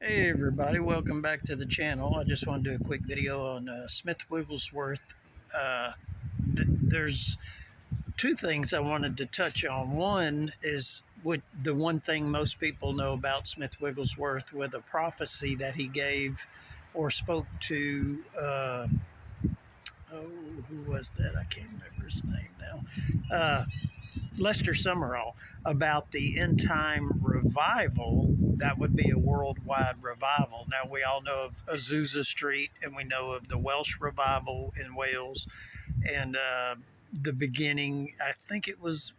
Hey everybody, welcome back to the channel. I just want to do a quick video on Smith Wigglesworth. There's two things I wanted to touch on. One is what the one thing most people know about Smith Wigglesworth, with a prophecy that he gave or spoke to, who was that? I can't remember his name now. Lester Summerall, about the end time revival. That would be a worldwide revival. Now, we all know of Azusa Street, and we know of the Welsh revival in Wales, and the beginning, I think it was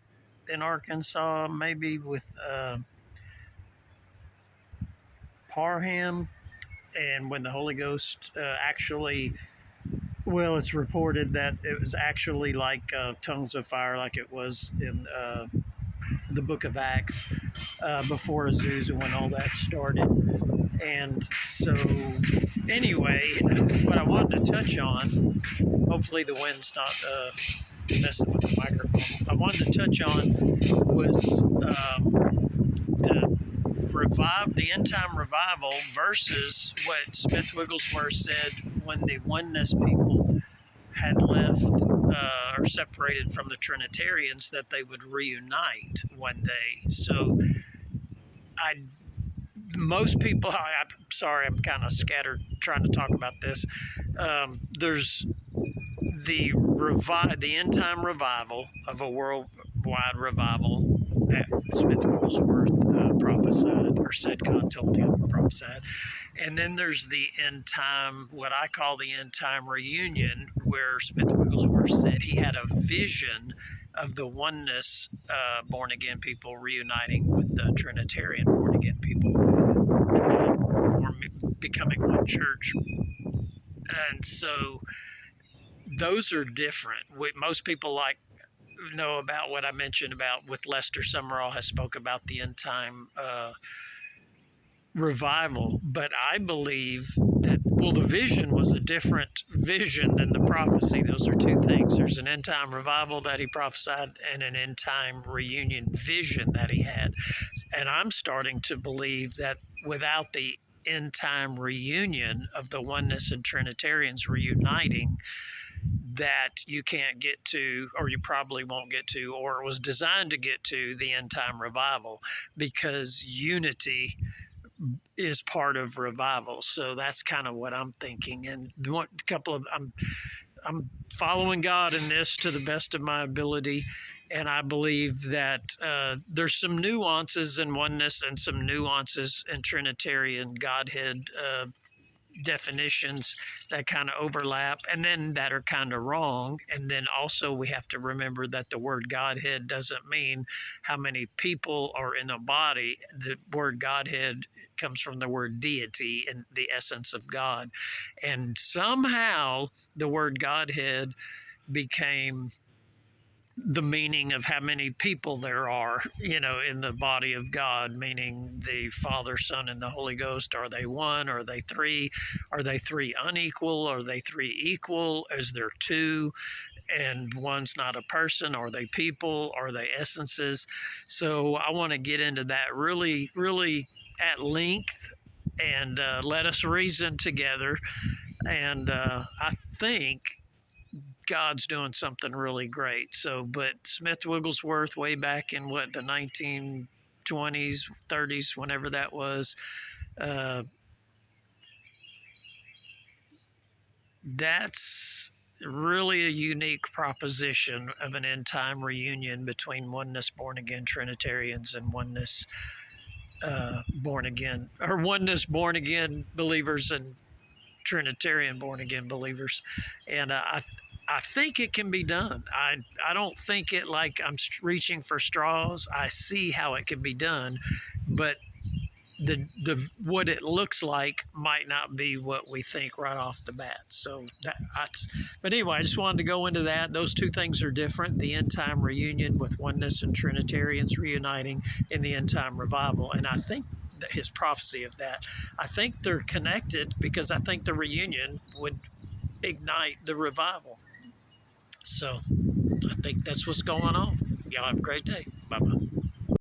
in Arkansas, maybe with Parham, and when the Holy Ghost well, it's reported that it was actually like tongues of fire, like it was in the book of Acts, before Azusa, when all that started. And so, anyway, what I wanted to touch on, hopefully the wind's not messing with the microphone. I wanted to touch on was the end time revival versus what Smith Wigglesworth said when the oneness people had left or separated from the Trinitarians, that they would reunite one day. So most people, I'm sorry, I'm kind of scattered trying to talk about this. There's the end time revival of a worldwide revival that Smith Wigglesworth prophesied, or said God told him, prophesied. And then there's the end time, what I call the end time reunion, where Smith Wigglesworth said he had a vision of the oneness born again people reuniting with the Trinitarian born again people, becoming one church. And so those are different. Most people know about what I mentioned about with Lester Summerall has spoke about the end time revival, but I believe that, well, the vision was a different vision than the prophecy. Those are two things. There's an end time revival that he prophesied and an end time reunion vision that he had. And I'm starting to believe that without the end time reunion of the oneness and Trinitarians reuniting, that you can't get to, or you probably won't get to, or it was designed to get to, the end time revival, because unity is part of revival. So that's kind of what I'm thinking. And I'm following God in this to the best of my ability. And I believe that there's some nuances in oneness and some nuances in Trinitarian Godhead definitions that kind of overlap, and then that are kind of wrong. And then also we have to remember that the word Godhead doesn't mean how many people are in a body. The word Godhead comes from the word deity and the essence of God. And somehow the word Godhead became the meaning of how many people there are, in the body of God, meaning the Father, Son, and the Holy Ghost. Are they one? Are they three? Are they three unequal? Are they three equal? Is there two? And one's not a person? Are they people? Are they essences? So I want to get into that really, really at length, and let us reason together. And I think God's doing something really great. So, but Smith Wigglesworth, way back in the 1920s, 30s, whenever that was, that's really a unique proposition of an end time reunion between oneness born again Trinitarians and oneness born again believers and Trinitarian born again believers. And I think it can be done. I don't think it like I'm reaching for straws. I see how it can be done, but the what it looks like might not be what we think right off the bat. So but anyway, I just wanted to go into that. Those two things are different. The end time reunion with oneness and Trinitarians reuniting in the end time revival. And I think that his prophecy of that, I think they're connected, because I think the reunion would ignite the revival. So I think that's what's going on. Y'all have a great day. Bye-bye.